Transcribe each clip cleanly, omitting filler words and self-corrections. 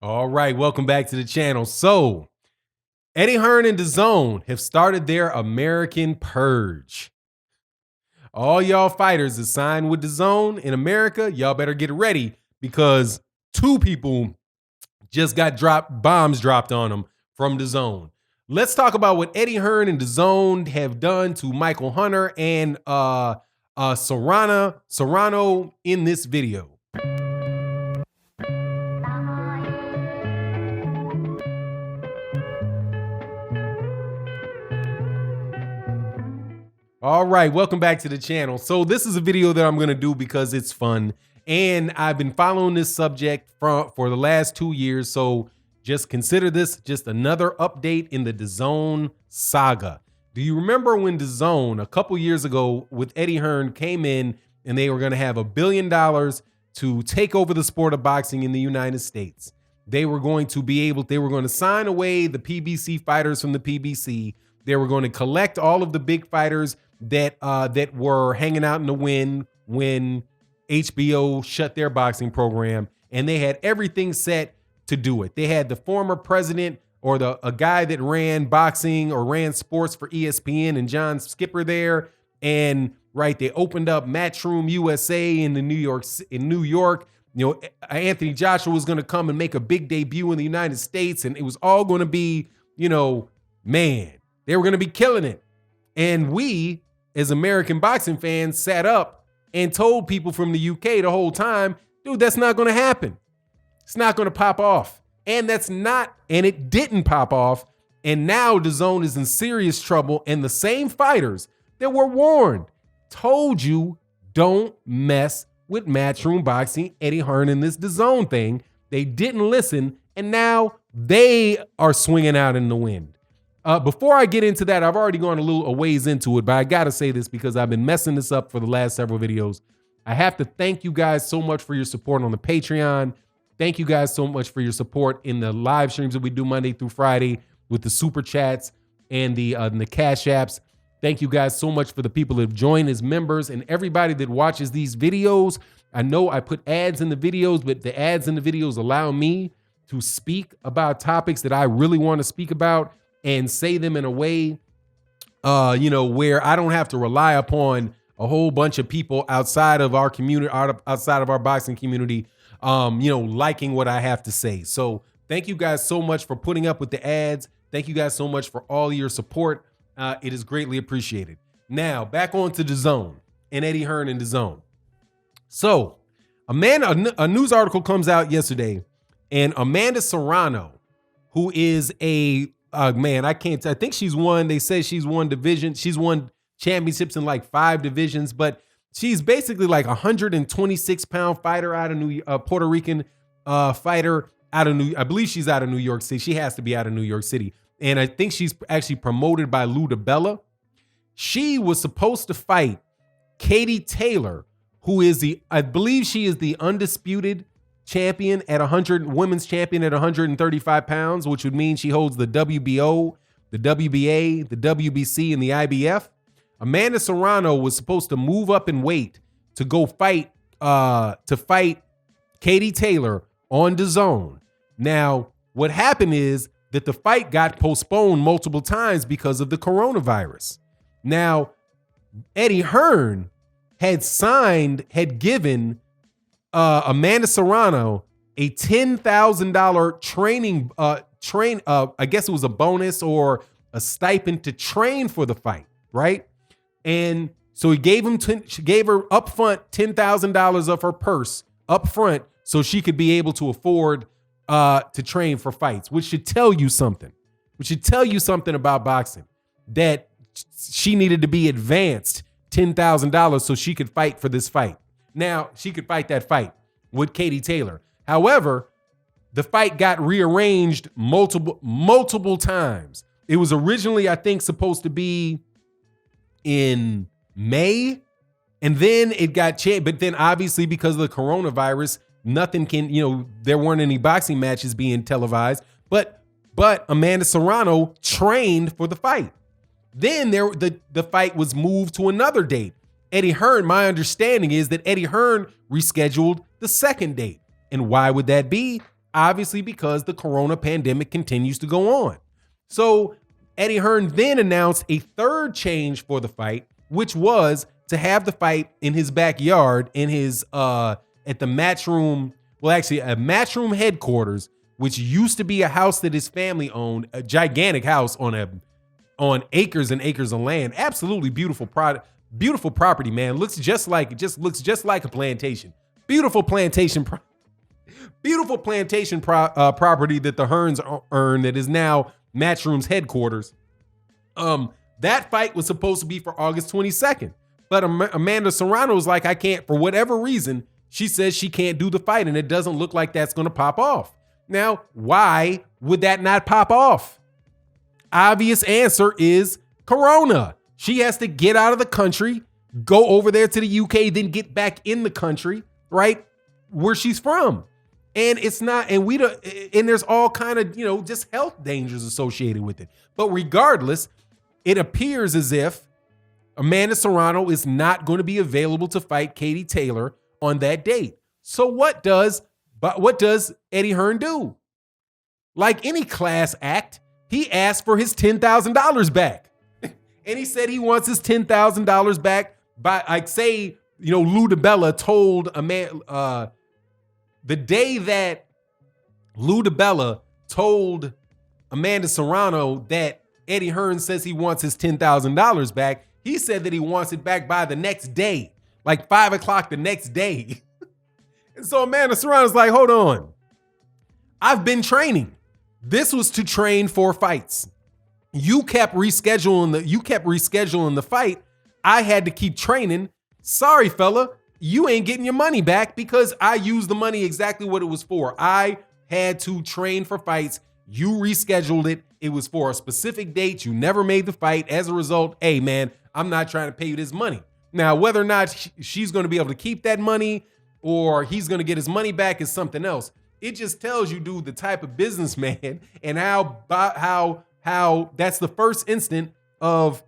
All right, welcome back to the channel. So, Eddie Hearn and DAZN have started their American Purge. All y'all fighters that signed with DAZN in America, y'all better get ready because two people just got bombs dropped on them from DAZN. Let's talk about what Eddie Hearn and DAZN have done to Michael Hunter and Serrano in this video. All right, welcome back to the channel. So this is a video that I'm going to do because it's fun. And I've been following this subject for the last 2 years. So just consider this just another update in the DAZN saga. Do you remember when DAZN a couple years ago with Eddie Hearn came in and they were going to have $1 billion to take over the sport of boxing in the United States? They were going to sign away the PBC fighters from the PBC. They were going to collect all of the big fighters that were hanging out in the wind when HBO shut their boxing program, and they had everything set to do it. They had the former president or a guy that ran boxing or ran sports for ESPN and John Skipper there, and they opened up Matchroom USA in New York. You know, Anthony Joshua was going to come and make a big debut in the United States, and it was all going to be, man, they were going to be killing it. And we, as American boxing fans, sat up and told people from the UK the whole time, dude, that's not going to happen. It's not going to pop off. And it didn't pop off. And now DAZN is in serious trouble. And the same fighters that were warned told you, don't mess with Matchroom Boxing, Eddie Hearn, and this DAZN thing. They didn't listen. And now they are swinging out in the wind. Before I get into that, I've already gone a ways into it, but I got to say this because I've been messing this up for the last several videos. I have to thank you guys so much for your support on the Patreon. Thank you guys so much for your support in the live streams that we do Monday through Friday with the super chats and the cash apps. Thank you guys so much for the people that have joined as members and everybody that watches these videos. I know I put ads in the videos, but the ads in the videos allow me to speak about topics that I really want to speak about and say them in a way, where I don't have to rely upon a whole bunch of people outside of our community, outside of our boxing community, liking what I have to say. So thank you guys so much for putting up with the ads. Thank you guys so much for all your support. It is greatly appreciated. Now back on to DAZN and Eddie Hearn and DAZN. So a news article comes out yesterday, and Amanda Serrano, who is I think she's won. They say she's won division. She's won championships in like 5 divisions, but she's basically like a 126-pound fighter out of Puerto Rican fighter out of I believe she's out of New York City. She has to be out of New York City. And I think she's actually promoted by Lou DiBella. She was supposed to fight Katie Taylor, who is I believe she is the undisputed champion at women's champion at 135 pounds, which would mean she holds the WBO, the WBA, the WBC, and the IBF. Amanda Serrano was supposed to move up in weight to go fight Katie Taylor on DAZN. Now, what happened is that the fight got postponed multiple times because of the coronavirus. Now, Eddie Hearn had given Amanda Serrano a $10,000 I guess it was a bonus or a stipend to train for the fight, right? And so she gave her upfront $10,000 of her purse upfront so she could be able to afford to train for fights, which should tell you something. Which should tell you something about boxing, that she needed to be advanced $10,000 so she could fight for this fight. Now, she could fight that fight with Katie Taylor. However, the fight got rearranged multiple times. It was originally, I think, supposed to be in May, and then it got changed. But then obviously because of the coronavirus, there weren't any boxing matches being televised, but Amanda Serrano trained for the fight. Then the fight was moved to another date. Eddie Hearn, my understanding is that Eddie Hearn rescheduled the second date. And why would that be? obviously because the corona pandemic continues to go on. So Eddie Hearn then announced a third change for the fight, which was to have the fight in his backyard in his at the Matchroom, well, actually a Matchroom headquarters, which used to be a house that his family owned, a gigantic house on acres and acres of land. Absolutely beautiful beautiful property, man. Looks just like a plantation. Beautiful plantation property that the Hearns earned that is now Matchroom's headquarters. That fight was supposed to be for August 22nd, but Amanda Serrano was like, I can't, for whatever reason, she says she can't do the fight, and it doesn't look like that's going to pop off. Now, why would that not pop off? Obvious answer is corona. She has to get out of the country, go over there to the UK, then get back in the country, right, where she's from. And it's not, and there's all kind of, just health dangers associated with it. But regardless, it appears as if Amanda Serrano is not going to be available to fight Katie Taylor on that date. So what does Eddie Hearn do? Like any class act, he asked for his $10,000 back. And he said he wants his $10,000 back by, like, say, Lou DiBella told Amanda, the day that Lou DiBella told Amanda Serrano that Eddie Hearn says he wants his $10,000 back, he said that he wants it back by the next day, like 5 o'clock the next day. And so Amanda Serrano's like, hold on. I've been training. This was to train for fights. You kept rescheduling the fight. I had to keep training. Sorry, fella. You ain't getting your money back because I used the money exactly what it was for. I had to train for fights. You rescheduled it. It was for a specific date. You never made the fight. As a result, hey, man, I'm not trying to pay you this money. Now, whether or not she's going to be able to keep that money or he's going to get his money back is something else. It just tells you, dude, the type of businessman and how that's the first instant of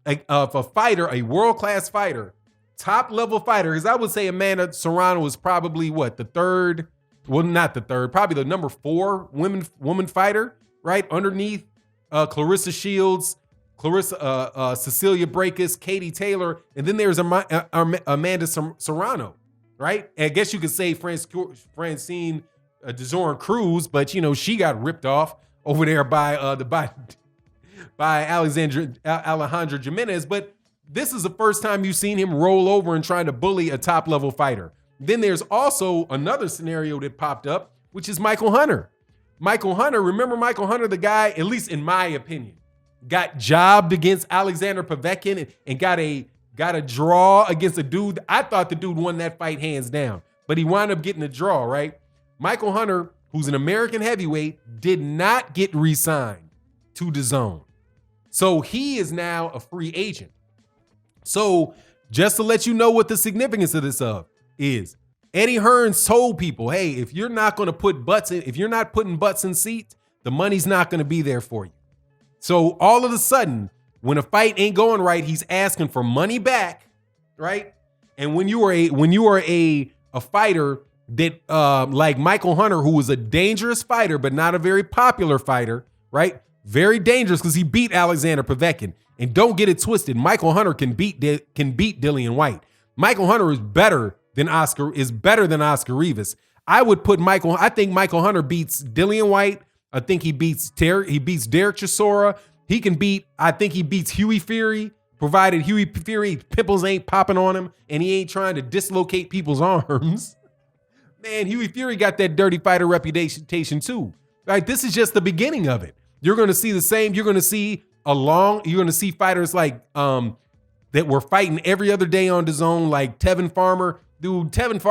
a fighter, a world-class fighter, top-level fighter, because I would say Amanda Serrano was probably the third, well, not the third, probably the number 4 woman fighter, right? Underneath Clarissa Shields, Cecilia Brækhus, Katie Taylor, and then there's Amanda Serrano, right? And I guess you could say Francine DeZorn Cruz, but she got ripped off over there by Alejandro Jimenez. But this is the first time you've seen him roll over and trying to bully a top-level fighter. Then there's also another scenario that popped up, which is Michael Hunter. Michael Hunter, remember Michael Hunter, the guy, at least in my opinion, got jobbed against Alexander Povetkin and got a draw against a dude. I thought the dude won that fight hands down, but he wound up getting a draw, right? Michael Hunter, who's an American heavyweight, did not get re-signed to DAZN. So he is now a free agent. So just to let you know what the significance of this is, Eddie Hearn told people, hey, if you're not going to put if you're not putting butts in seats, the money's not going to be there for you. So all of a sudden, when a fight ain't going right, he's asking for money back, right? And when you are a fighter that like Michael Hunter, who was a dangerous fighter but not a very popular fighter, right? Very dangerous because he beat Alexander Povetkin. And don't get it twisted, Michael Hunter can beat Dillian White. Michael Hunter is better than Oscar Rivas. I think Michael Hunter beats Dillian White. I think he beats Derek Chisora. I think he beats Huey Fury, provided Huey Fury pimples ain't popping on him and he ain't trying to dislocate people's arms. Man, Huey Fury got that dirty fighter reputation too. Right? This is just the beginning of it. You're going to see the same. You're going to see fighters like that were fighting every other day on DAZN, like Tevin Farmer. Dude, Tevin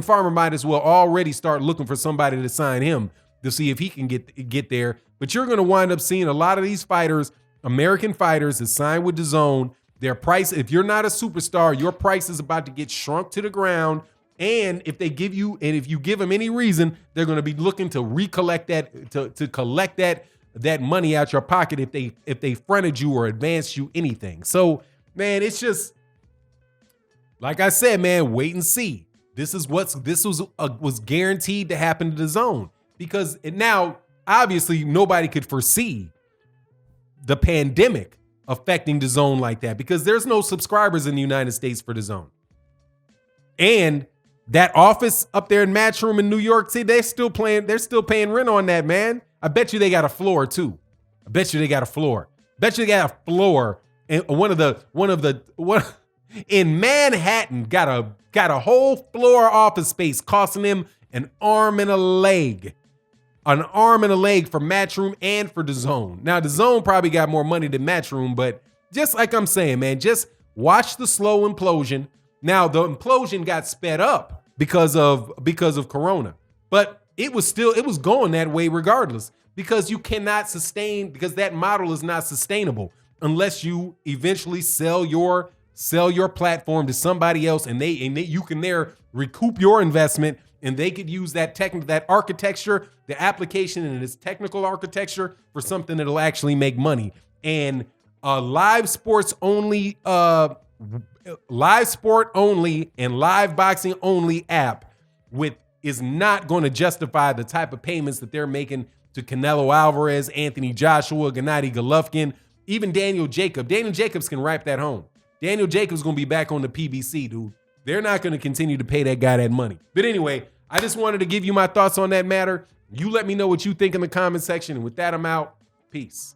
Farmer might as well already start looking for somebody to sign him to see if he can get there. But you're going to wind up seeing a lot of these fighters, American fighters that sign with DAZN. Their price, if you're not a superstar, your price is about to get shrunk to the ground. And if you give them any reason, they're going to be looking to recollect that, to collect that money out your pocket if they fronted you or advanced you anything. So, man, it's just, like I said, man, wait and see. This was guaranteed to happen to DAZN. because now obviously nobody could foresee the pandemic affecting DAZN like that, because there's no subscribers in the United States for DAZN. And that office up there in Matchroom in New York City, they're still paying rent on that, man. I bet you they got a floor too. I bet you they got a floor. Bet you they got a floor. And one of the in Manhattan got a whole floor office space costing them an arm and a leg. An arm and a leg for Matchroom and for DAZN. Now, DAZN probably got more money than Matchroom, but just like I'm saying, man, just watch the slow implosion. Now, the implosion got sped up because of Corona, but it was going that way regardless, because you cannot sustain, because that model is not sustainable unless you eventually sell your platform to somebody else, and you can there recoup your investment, and they could use that architecture, the application and its technical architecture for something that'll actually make money. And live sport only and live boxing only app is not going to justify the type of payments that they're making to Canelo Alvarez, Anthony Joshua, Gennady Golovkin, even Daniel Jacobs. Daniel Jacobs can write that home. Daniel Jacobs going to be back on the PBC, dude. They're not going to continue to pay that guy that money. But anyway, I just wanted to give you my thoughts on that matter. You let me know what you think in the comment section. And with that, I'm out. Peace.